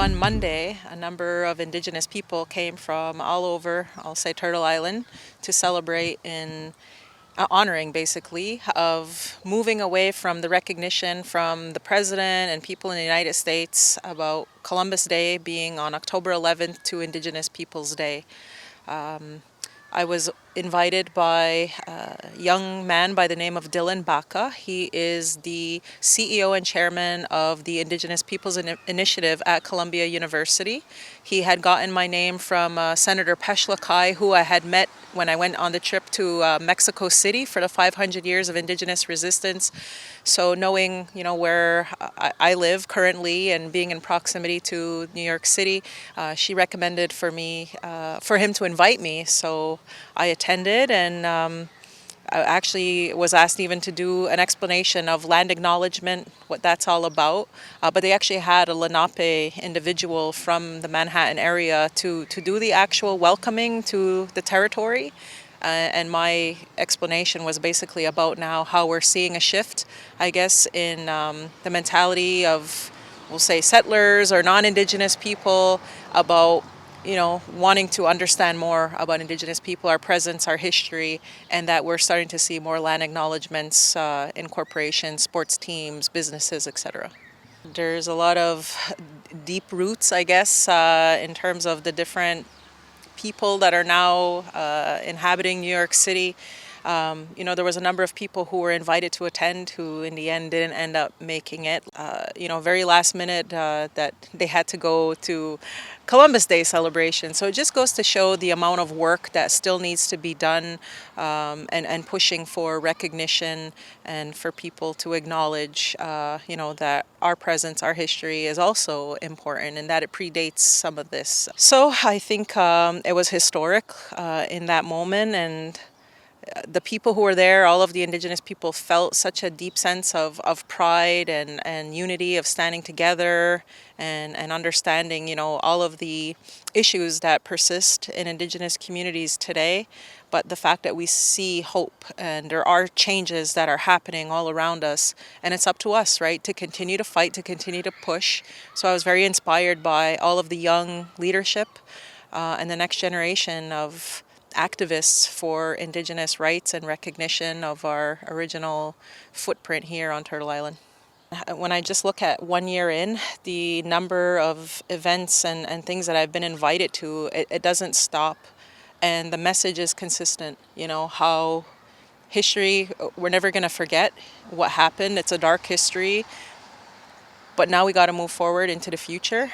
on Monday, a number of Indigenous people came from all over, I'll say Turtle Island, to celebrate in honoring basically of moving away from the recognition from the president and people in the United States about Columbus Day being on October 11th to Indigenous Peoples Day. I was invited by a young man by the name of Dylan Baca. He is the CEO and chairman of the Indigenous Peoples Initiative at Columbia University. He had gotten my name from Senator Peshlakai, who I had met when I went on the trip to Mexico City for the 500 years of Indigenous resistance. So knowing, where I live currently and being in proximity to New York City, she recommended for him to invite me. So I attended, and I actually was asked even to do an explanation of land acknowledgement, what that's all about. But they actually had a Lenape individual from the Manhattan area to do the actual welcoming to the territory. And my explanation was basically about now how we're seeing a shift, I guess, in the mentality of, we'll say, settlers or non-Indigenous people about wanting to understand more about Indigenous people, our presence, our history, and that we're starting to see more land acknowledgements in corporations, sports teams, businesses, etc. There's a lot of deep roots, I guess, in terms of the different people that are now inhabiting New York City. There was a number of people who were invited to attend who in the end didn't end up making it. Very last minute that they had to go to Columbus Day celebration. So it just goes to show the amount of work that still needs to be done, and pushing for recognition and for people to acknowledge, that our presence, our history is also important and that it predates some of this. So I think it was historic in that moment, and the people who were there, all of the Indigenous people, felt such a deep sense of pride and unity, of standing together and understanding, all of the issues that persist in Indigenous communities today. But the fact that we see hope and there are changes that are happening all around us, and it's up to us, right, to continue to fight, to continue to push. So I was very inspired by all of the young leadership and the next generation of activists for Indigenous rights and recognition of our original footprint here on Turtle Island. When I just look at 1 year in, the number of events and things that I've been invited to, it doesn't stop. And the message is consistent, how history, we're never going to forget what happened. It's a dark history, but now we got to move forward into the future,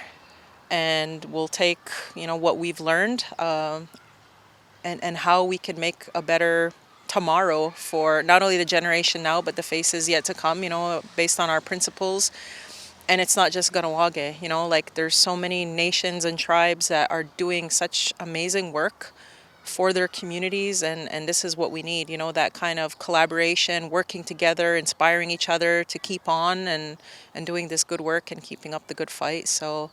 and we'll take, what we've learned, and how we can make a better tomorrow for not only the generation now, but the faces yet to come, based on our principles. And it's not just Kahnawake, there's so many nations and tribes that are doing such amazing work for their communities, and this is what we need, that kind of collaboration, working together, inspiring each other to keep on and doing this good work and keeping up the good fight. So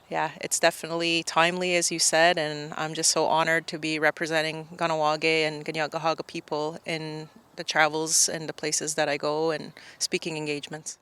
yeah, it's definitely timely, as you said, and I'm just so honored to be representing Kahnawake and Kanien'kehá:ka people in the travels and the places that I go and speaking engagements.